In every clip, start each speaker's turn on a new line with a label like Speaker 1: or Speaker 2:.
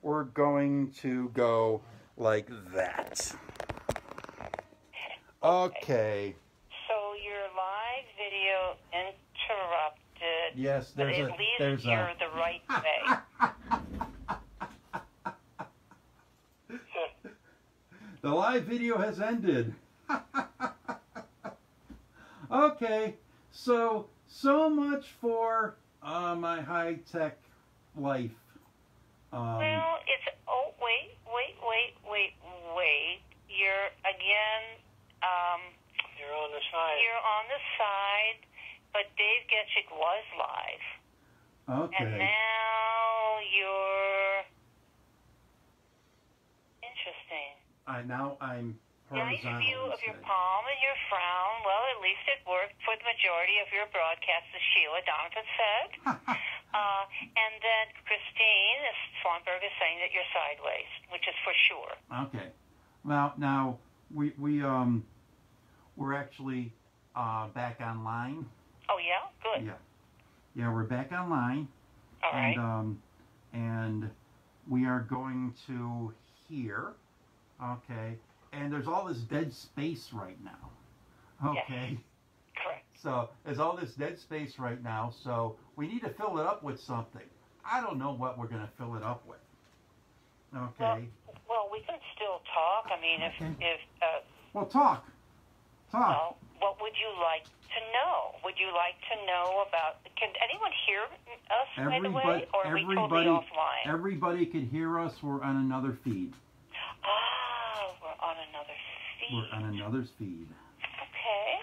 Speaker 1: we're going to go like that. Okay.
Speaker 2: So your live video interrupted.
Speaker 1: Yes, there's
Speaker 2: but at least you're the right way.
Speaker 1: The live video has ended. Okay, so much for my high-tech life.
Speaker 2: Well, it's wait. You're again.
Speaker 3: You're on the side.
Speaker 2: You're on the side, but Dave Getchick was live.
Speaker 1: Okay.
Speaker 2: And now you're interesting.
Speaker 1: Now I'm
Speaker 2: Nice
Speaker 1: horizontal.
Speaker 2: view of your
Speaker 1: instead.
Speaker 2: palm and your frown. Well, at least it worked for the majority of your broadcast, as Sheila Donovan said. And then Christine Swanberg is saying that you're sideways, which is for sure.
Speaker 1: Okay. Now we're actually back online.
Speaker 2: Oh yeah, good.
Speaker 1: Yeah, we're back online.
Speaker 2: All right.
Speaker 1: And we are going to here. Okay. And there's all this dead space right now. Okay.
Speaker 2: Yes. Correct.
Speaker 1: So there's all this dead space right now. So we need to fill it up with something. I don't know what we're going to fill it up with. Okay.
Speaker 2: Well, we can still talk. I mean, if
Speaker 1: Well, talk.
Speaker 2: well, what would you like to know? Would you like to know about? Can anyone hear us by the way, or are we totally offline?
Speaker 1: Everybody could hear us. We're on another feed.
Speaker 2: Oh, we're on another feed.
Speaker 1: We're on another feed.
Speaker 2: Okay.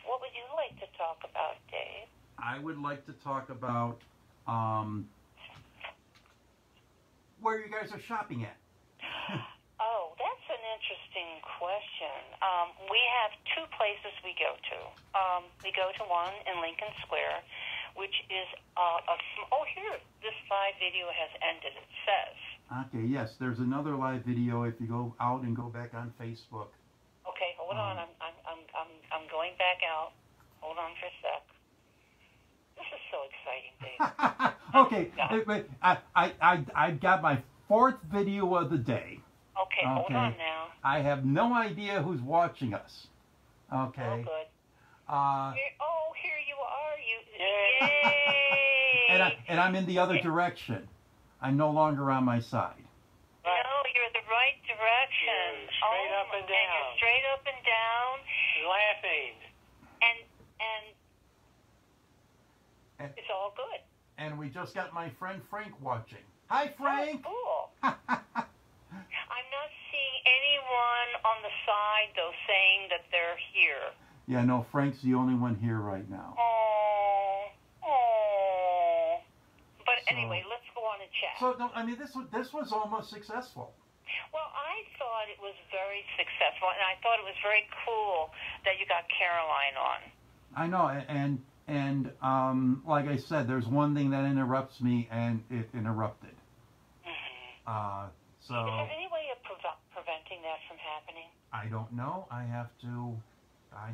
Speaker 2: What would you like to talk about, Dave?
Speaker 1: I would like to talk about where you guys are shopping at.
Speaker 2: Oh, that's an interesting question. We have two places we go to. We go to one in Lincoln Square, which is here, this live video has ended, it says.
Speaker 1: Okay, yes, there's another live video if you go out and go back on Facebook.
Speaker 2: Okay, hold on. I'm going back out. Hold on for a sec. This is so exciting, Dave.
Speaker 1: Okay, I've got my fourth video of the day.
Speaker 2: Okay, hold on now.
Speaker 1: I have no idea who's watching us. Okay.
Speaker 2: Oh, good. Here you are. Yay!
Speaker 1: And I'm in the other direction. I'm no longer on my side.
Speaker 2: No, you're the right direction.
Speaker 3: You're straight up and down.
Speaker 2: And you're straight up and down.
Speaker 3: Laughing.
Speaker 2: And it's all good.
Speaker 1: And we just got my friend Frank watching. Hi, Frank.
Speaker 2: Oh, cool. I'm not seeing anyone on the side, though, saying that they're here.
Speaker 1: Yeah, no, Frank's the only one here right now.
Speaker 2: Oh. But anyway, let's go on and chat.
Speaker 1: So, no, I mean, this was almost successful.
Speaker 2: Well, I thought it was very successful, and I thought it was very cool that you got Caroline on.
Speaker 1: I know, and like I said, there's one thing that interrupts me, and it interrupted.
Speaker 2: Mm-hmm.
Speaker 1: So.
Speaker 2: Is there any way of preventing that from happening?
Speaker 1: I don't know. I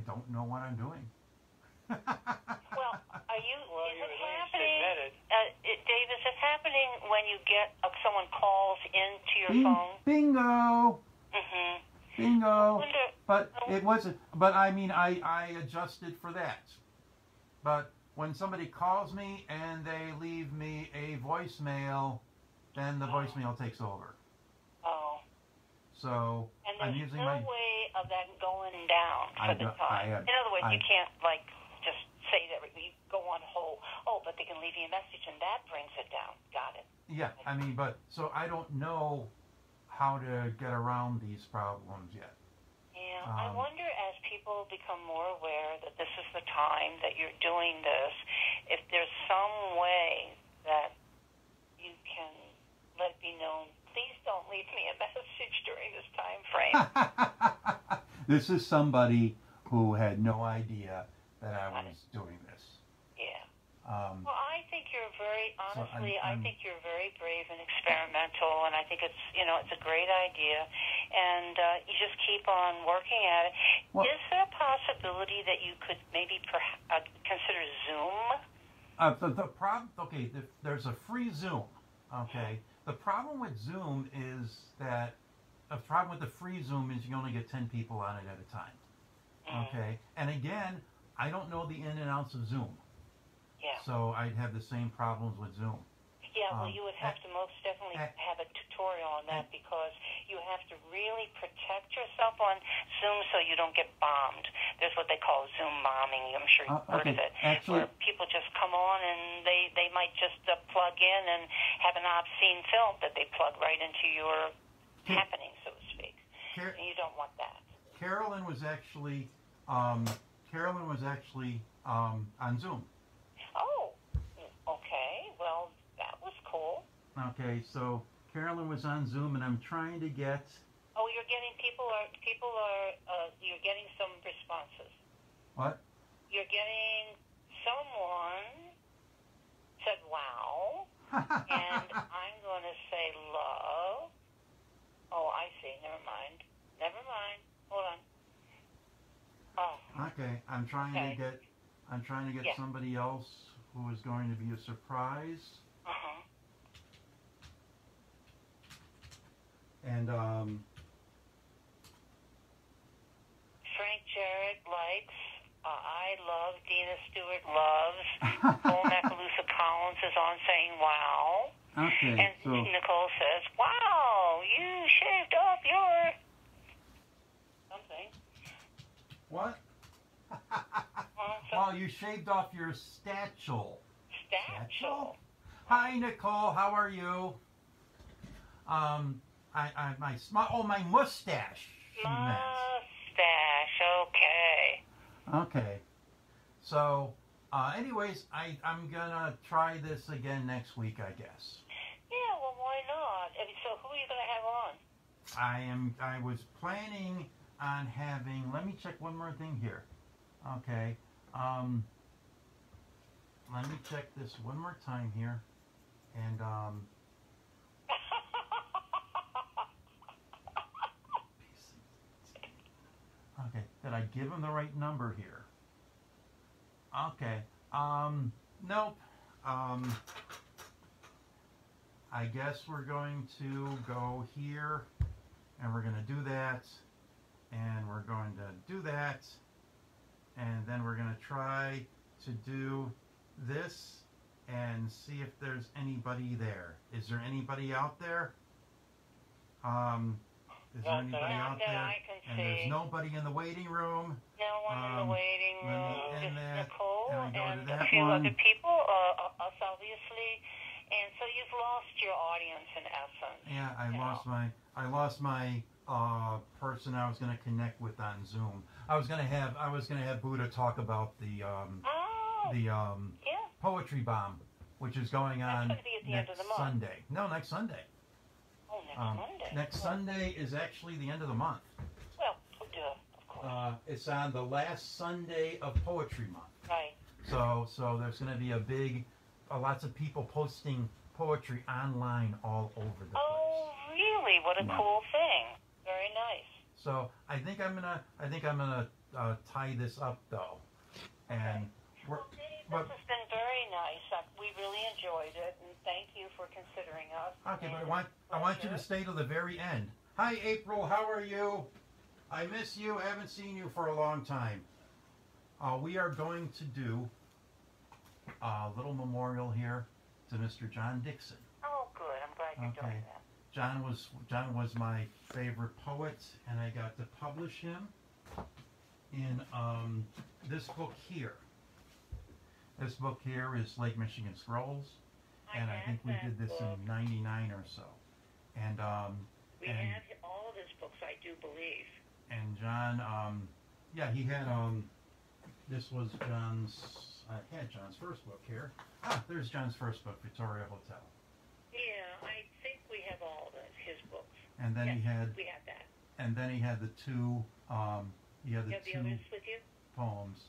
Speaker 1: don't know what I'm doing.
Speaker 2: Well, is it happening?
Speaker 3: Admitted.
Speaker 2: Dave, is it happening when you get someone calls into your phone?
Speaker 1: Bingo.
Speaker 2: Mm-hmm.
Speaker 1: Bingo. But it wasn't. But I mean, I adjusted for that. But when somebody calls me and they leave me a voicemail, then the voicemail takes over.
Speaker 2: Oh.
Speaker 1: So
Speaker 2: and
Speaker 1: I'm
Speaker 2: there's
Speaker 1: using
Speaker 2: no way of that going down for the time. In other words, you can't just say that you go on hold. Oh, but they can leave you a message, and that brings it down. Got it.
Speaker 1: Yeah, I mean, but so I don't know how to get around these problems yet.
Speaker 2: Yeah, I wonder as people become more aware that this is the time that you're doing this, if there's some way that you can let it be known. Please don't leave me a message during this time frame.
Speaker 1: This is somebody who had no idea that I was doing this.
Speaker 2: Yeah. Well, I think you're I think you're very brave and experimental, and I think it's a great idea, and you just keep on working at it. Well, is there a possibility that you could maybe consider Zoom?
Speaker 1: The problem, there's a free Zoom. Okay. The problem with Zoom is that the problem with the free Zoom is you only get 10 people on it at a time. Okay. And again, I don't know the in and outs of Zoom.
Speaker 2: Yeah.
Speaker 1: So I'd have the same problems with Zoom.
Speaker 2: Yeah, well, you would have to most definitely have a tutorial on that because you have to really protect yourself on Zoom so you don't get bombed. There's what they call Zoom bombing. I'm sure you've heard of it.
Speaker 1: Actually,
Speaker 2: where people just come on and they might just plug in and have an obscene film that they plug right into your happening, so to speak. And you don't want that.
Speaker 1: Carolyn was actually on Zoom.
Speaker 2: Oh, okay. Well, that was cool.
Speaker 1: Okay, so Carolyn was on Zoom, and I'm trying to get.
Speaker 2: Oh, you're getting you're getting some responses.
Speaker 1: What?
Speaker 2: You're getting someone said wow, and I'm going to say love. Oh, I see. Never mind. Hold on. Oh.
Speaker 1: Okay, I'm trying to get somebody else who is going to be a surprise.
Speaker 2: Uh-huh.
Speaker 1: And
Speaker 2: Frank Jarrett likes. I love. Dina Stewart loves. Paul Macalusa Collins is on saying wow.
Speaker 1: Okay.
Speaker 2: And
Speaker 1: So
Speaker 2: Nicole says, "Wow, you shaved off your something."
Speaker 1: what? Wow, you shaved off your statchel.
Speaker 2: Statchel.
Speaker 1: Hi, Nicole. How are you? My mustache. She meant.
Speaker 2: Mustache. Okay.
Speaker 1: Okay. So, anyways, I'm gonna try this again next week, I guess.
Speaker 2: Yeah. Well, why not? So, who are you going to have on?
Speaker 1: I was planning on having. Let me check one more thing here. Okay. Let me check this one more time here, and okay, did I give him the right number here? Okay. Nope. I guess we're going to go here, and we're going to do that, and we're going to do that, and then we're going to try to do this and see if there's anybody there. Is there anybody out there? Is there anybody out there?
Speaker 2: I can
Speaker 1: and
Speaker 2: see.
Speaker 1: There's nobody in the waiting room.
Speaker 2: No one in the waiting room.
Speaker 1: And
Speaker 2: Just Nicole
Speaker 1: and
Speaker 2: and a few other people, us obviously. And so you've lost your audience in essence.
Speaker 1: Yeah, I lost my person I was going to connect with on Zoom. I was going to have Buddha talk about the poetry bomb, which is going on
Speaker 2: That's going to be at the end of the month.
Speaker 1: Sunday. No, next Sunday.
Speaker 2: Oh, next Monday.
Speaker 1: Next Sunday is actually the end of the month.
Speaker 2: Well, of course.
Speaker 1: It's on the last Sunday of Poetry Month.
Speaker 2: Right.
Speaker 1: So there's going to be lots of people posting poetry online all over the place.
Speaker 2: Oh, really? What a cool thing. Very nice.
Speaker 1: So I think I'm gonna tie this up though, and
Speaker 2: Well, Dave, this has been very nice. We really enjoyed it, and thank you for considering us.
Speaker 1: okay. But I want you to stay to the very end. Hi, April. How are you? I miss you. I haven't seen you for a long time. We are going to do a little memorial here to Mr. John Dixon.
Speaker 2: Oh, good. I'm glad you're doing that.
Speaker 1: John was my favorite poet, and I got to publish him in this book here. This book here is Lake Michigan Scrolls, and I think we did this in '99 or so. And
Speaker 2: we have all of his books, I do believe.
Speaker 1: And John, he had this was John's. I had John's first book here. There's John's first book, Victoria Hotel.
Speaker 2: Yeah, I think we have all of his books.
Speaker 1: And then
Speaker 2: we have that.
Speaker 1: And then he had the two. He had the
Speaker 2: you have
Speaker 1: two
Speaker 2: the others with you?
Speaker 1: poems.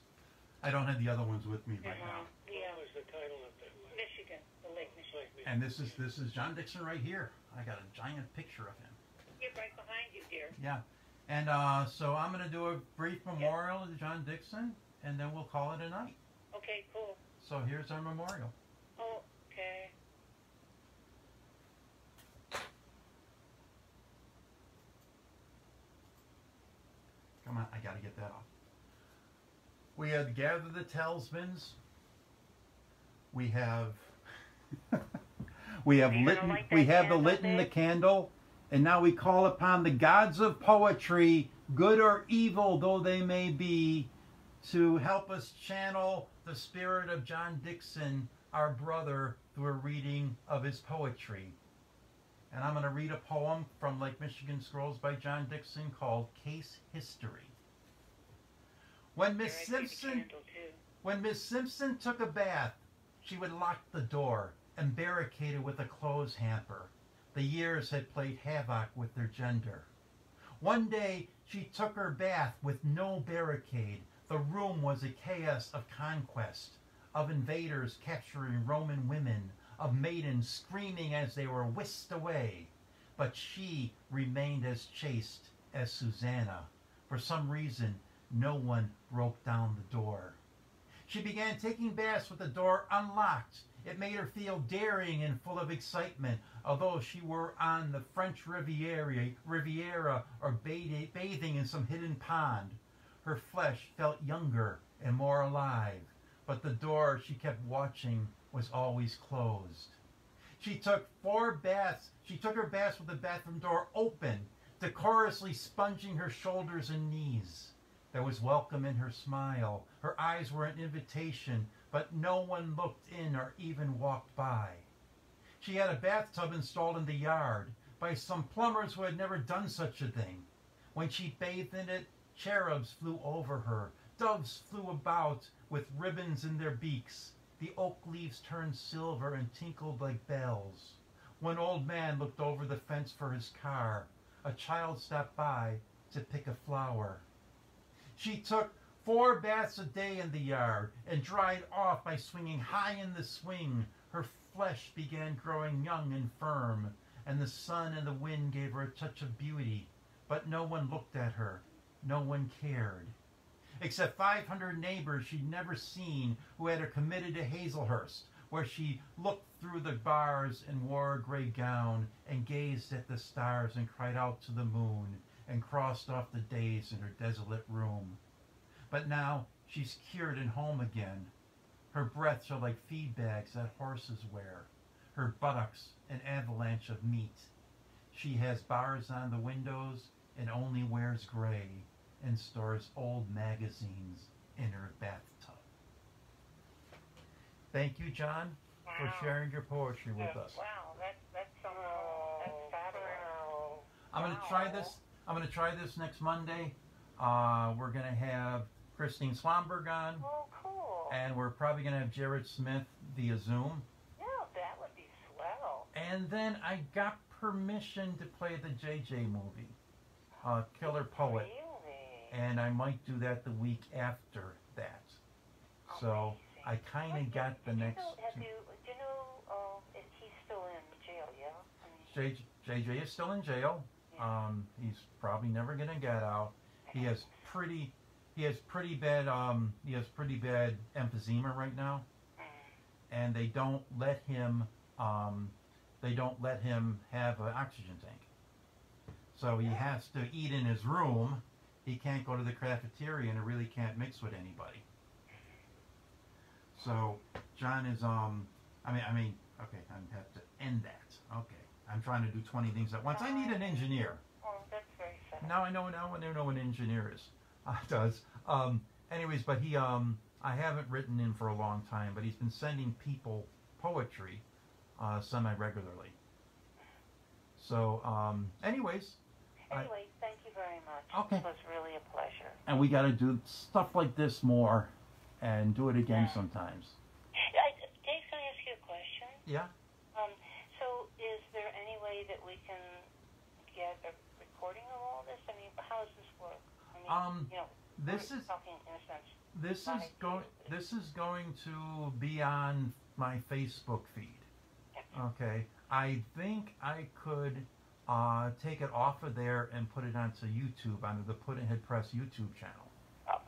Speaker 1: I don't have the other ones with me right now.
Speaker 2: Yeah.
Speaker 3: What was the title of that?
Speaker 2: Michigan, the Lake Michigan.
Speaker 1: And this is John Dixon right here. I got a giant picture of him.
Speaker 2: He's right behind you, dear.
Speaker 1: Yeah. And so I'm going to do a brief memorial to John Dixon, and then we'll call it a night.
Speaker 2: Okay, cool.
Speaker 1: So here's our memorial.
Speaker 2: Okay.
Speaker 1: got to get that off. We had Gather the Talismans. We have we have the litten the candle, and now we call upon the gods of poetry, good or evil though they may be, to help us channel the spirit of John Dixon, our brother, through a reading of his poetry. And I'm going to read a poem from Lake Michigan Scrolls by John Dixon called Case History. When Miss Simpson took a bath, she would lock the door and barricade it with a clothes hamper. The years had played havoc with their gender. One day she took her bath with no barricade. The room was a chaos of conquest, of invaders capturing Roman women, of maidens screaming as they were whisked away. But she remained as chaste as Susanna. For some reason, no one broke down the door. She began taking baths with the door unlocked. It made her feel daring and full of excitement, although she were on the French Riviera or bathing in some hidden pond. Her flesh felt younger and more alive, but the door she kept watching was always closed. She took her baths with the bathroom door open, decorously sponging her shoulders and knees. There was welcome in her smile. Her eyes were an invitation, but no one looked in or even walked by. She had a bathtub installed in the yard by some plumbers who had never done such a thing. When she bathed in it, cherubs flew over her. Doves flew about with ribbons in their beaks. The oak leaves turned silver and tinkled like bells. One old man looked over the fence for his car. A child stopped by to pick a flower. She took 4 baths a day in the yard and dried off by swinging high in the swing. Her flesh began growing young and firm, and the sun and the wind gave her a touch of beauty. But no one looked at her. No one cared. Except 500 neighbors she'd never seen who had her committed to Hazelhurst, where she looked through the bars and wore a gray gown and gazed at the stars and cried out to the moon and crossed off the days in her desolate room. But now she's cured and home again. Her breaths are like feed bags that horses wear. Her buttocks an avalanche of meat. She has bars on the windows and only wears gray and stores old magazines in her bathtub. Thank you, John, for sharing your poetry with us.
Speaker 2: Wow, that's fabulous.
Speaker 1: I'm going to try this next Monday. We're going to have Christine Swanberg on.
Speaker 2: Oh, cool.
Speaker 1: And we're probably going to have Jared Smith via Zoom.
Speaker 2: Yeah, that would be swell.
Speaker 1: And then I got permission to play the JJ movie, Killer Poet.
Speaker 2: Really?
Speaker 1: And I might do that the week after that. So I kind of got the next two.
Speaker 2: Do you know if he's still in jail, yeah?
Speaker 1: JJ is still in jail.
Speaker 2: Yeah.
Speaker 1: He's probably never going to get out. He has pretty bad emphysema right now, and they don't let him have an oxygen tank. So he has to eat in his room. He can't go to the cafeteria, and he really can't mix with anybody. So John is okay, I have to end that. Okay. I'm trying to do 20 things at once. I need an engineer.
Speaker 2: Oh, that's very sad.
Speaker 1: Now I know what an engineer is. Does. Anyways, but he I haven't written in for a long time, but he's been sending people poetry semi-regularly. So, anyways.
Speaker 2: Anyway, thank you very much.
Speaker 1: Okay.
Speaker 2: It was really a pleasure.
Speaker 1: And we got to do stuff like this more and do it again sometimes.
Speaker 2: Dave, can I ask you a question?
Speaker 1: Yeah?
Speaker 2: So is there any way that we can get a recording of all this? I mean, how does this work? I mean,
Speaker 1: this is
Speaker 2: talking in a sense.
Speaker 1: This is going to be on my Facebook feed. Okay. I think I could take it off of there and put it onto YouTube, onto the Puddin'head Press YouTube channel.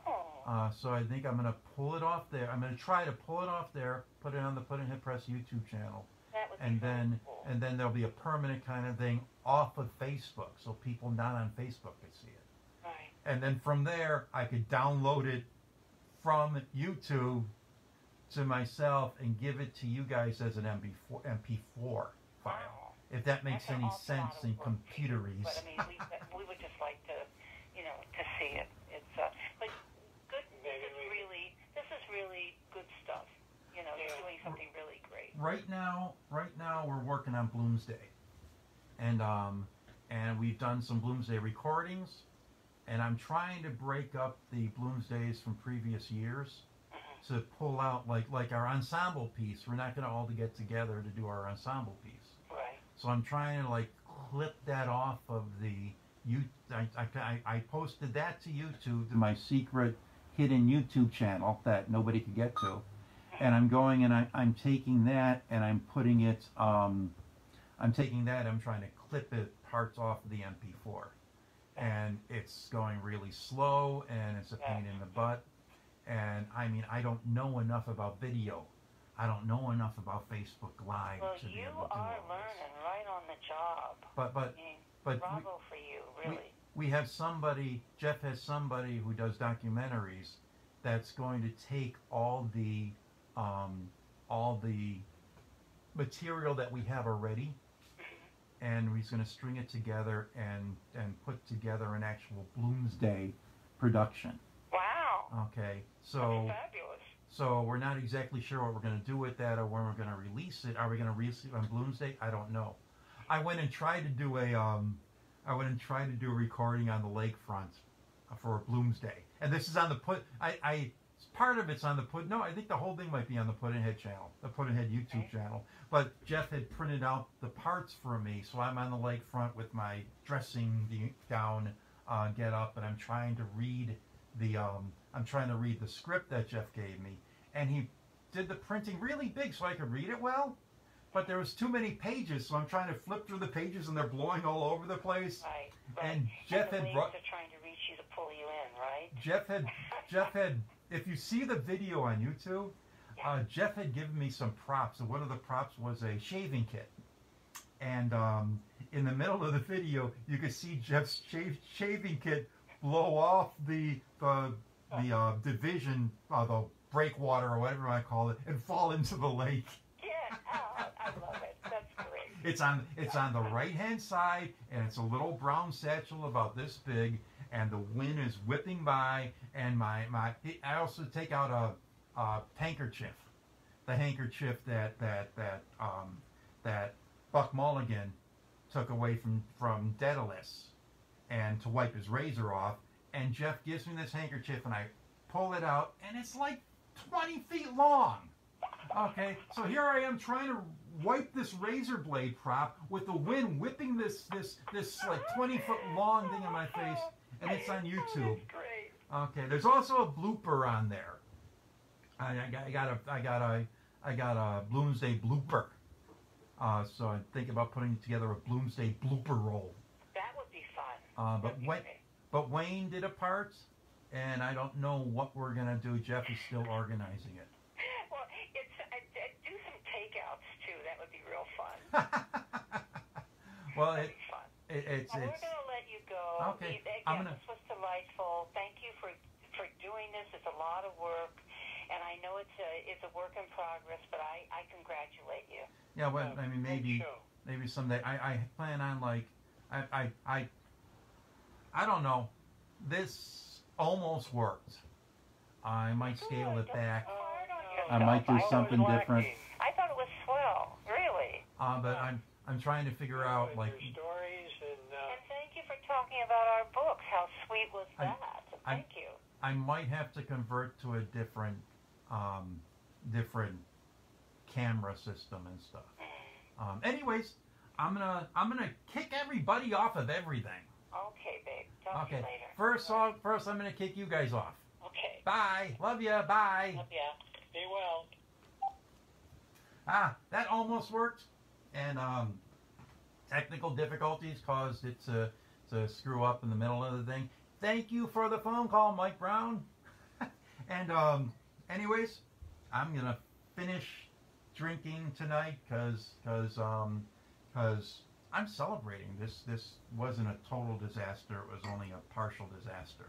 Speaker 2: Oh.
Speaker 1: So I think I'm going to pull it off there. I'm going to try to pull it off there, put it on the Puddin'head Press YouTube channel.
Speaker 2: That would
Speaker 1: And
Speaker 2: be
Speaker 1: then
Speaker 2: cool.
Speaker 1: and then there'll be a permanent kind of thing off of Facebook, so people not on Facebook can see it.
Speaker 2: Right.
Speaker 1: and then from there I could download it from YouTube to myself and give it to you guys as an MP4 file.
Speaker 2: Wow.
Speaker 1: If that makes
Speaker 2: That's an
Speaker 1: any
Speaker 2: awful
Speaker 1: sense
Speaker 2: lot
Speaker 1: in
Speaker 2: of work,
Speaker 1: computerese.
Speaker 2: But I mean, we would just like to, to see it. It's but good. This is really good stuff. You're doing something really great.
Speaker 1: Right now we're working on Bloomsday, and we've done some Bloomsday recordings, and I'm trying to break up the Bloomsdays from previous years to pull out like our ensemble piece. We're not going to all get together to do our ensemble piece.
Speaker 2: Right.
Speaker 1: So I'm trying to clip that off of I posted that to YouTube, to my secret hidden YouTube channel that nobody could get to. And I'm going and I'm taking that and I'm putting it, I'm trying to clip it parts off of the MP4. And it's going really slow and it's a pain in the butt. And I mean, I don't know enough about video. I don't know enough about Facebook Live to be able to do all this.
Speaker 2: Well, you are learning right on the job.
Speaker 1: But
Speaker 2: bravo for you, really.
Speaker 1: We have somebody, Jeff has somebody who does documentaries that's going to take all the material that we have already, and he's going to string it together and put together an actual Bloomsday production.
Speaker 2: Wow.
Speaker 1: Okay, so
Speaker 2: that's fabulous.
Speaker 1: So we're not exactly sure what we're going to do with that or when we're going to release it. Are we going to release it on Bloomsday? I don't know. I went and tried to do a recording on the lakefront for Bloomsday, and this is on the part of it's on the no, I think the whole thing might be on the Puddin'head channel, the Puddin'head YouTube channel. But Jeff had printed out the parts for me, so I'm on the lakefront with my dressing gown, get up, and I'm trying to read the script that Jeff gave me, and he did the printing really big so I could read it well. But there was too many pages, so I'm trying to flip through the pages, and they're blowing all over the place.
Speaker 2: Right.
Speaker 1: And Jeff
Speaker 2: the
Speaker 1: had
Speaker 2: waves are trying to reach you to pull you in, right?
Speaker 1: Jeff had. If you see the video on YouTube, Jeff had given me some props, and one of the props was a shaving kit. And in the middle of the video, you could see Jeff's shaving kit blow off the division, the breakwater or whatever I call it, and fall into the lake.
Speaker 2: Yeah, I love it. That's great.
Speaker 1: It's on the right-hand side, and it's a little brown satchel about this big, and the wind is whipping by, and I also take out a handkerchief, the handkerchief that Buck Mulligan took away from Daedalus, and to wipe his razor off. And Jeff gives me this handkerchief, and I pull it out, and it's like 20 feet long. Okay, so here I am trying to wipe this razor blade prop with the wind whipping this like 20-foot long thing on my face, and it's on YouTube.
Speaker 2: That's great.
Speaker 1: Okay, there's also a blooper on there. I got a Bloomsday blooper. So I think about putting together a Bloomsday blooper roll.
Speaker 2: That would be fun.
Speaker 1: But Wayne did a part, and I don't know what we're gonna do. Jeff is still organizing it.
Speaker 2: Well, do some takeouts too. That would be real fun.
Speaker 1: Well,
Speaker 2: That'd be fun.
Speaker 1: it's
Speaker 2: we're gonna let you go.
Speaker 1: Okay.
Speaker 2: Again, this was delightful. Thank you for doing this. It's a lot of work, and I know it's a work in progress. But I congratulate you.
Speaker 1: Yeah, well, I mean, maybe someday. I plan on I don't know. This almost worked. I might scale it back. I might do something different.
Speaker 2: I thought it was swell, really.
Speaker 1: But I'm trying to figure out
Speaker 3: your stories
Speaker 2: and thank you for talking about our books. How sweet was that? Thank you.
Speaker 1: I might have to convert to a different camera system and stuff. Anyways, I'm gonna kick everybody off of everything.
Speaker 2: Okay, babe. Talk to you later.
Speaker 1: First I'm gonna kick you guys off.
Speaker 2: Okay.
Speaker 1: Bye. Love ya. Bye.
Speaker 2: Love ya.
Speaker 3: Be well.
Speaker 1: That almost worked, and technical difficulties caused it to screw up in the middle of the thing. Thank you for the phone call, Mike Brown. And anyways, I'm gonna finish drinking tonight because I'm celebrating. This wasn't a total disaster. It was only a partial disaster.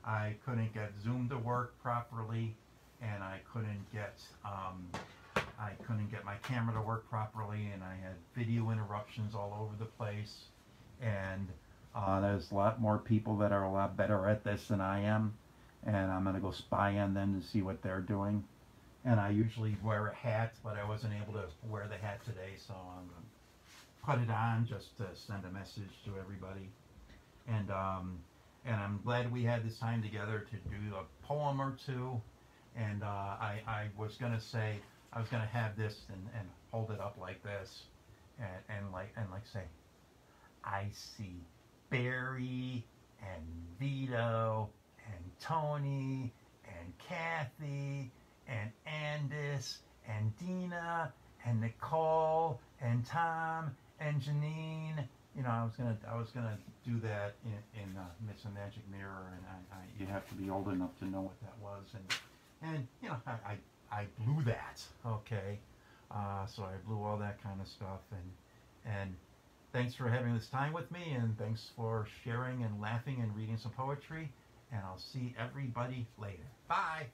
Speaker 1: I couldn't get Zoom to work properly, and I couldn't get my camera to work properly, and I had video interruptions all over the place. And there's a lot more people that are a lot better at this than I am, and I'm gonna go spy on them to see what they're doing. And I usually wear a hat, but I wasn't able to wear the hat today, so I'm gonna put it on just to send a message to everybody. And I'm glad we had this time together to do a poem or two. And I was gonna say, I was gonna have this and hold it up like this, and like say, I see Barry and Vito and Tony and Kathy and Andis and Dina and Nicole and Tom and Janine. You know, I was gonna do that in Miss a Magic Mirror, and you have to be old enough to know what that was, and you know, I blew that, okay, so I blew all that kind of stuff, and thanks for having this time with me, and thanks for sharing and laughing and reading some poetry, and I'll see everybody later. Bye.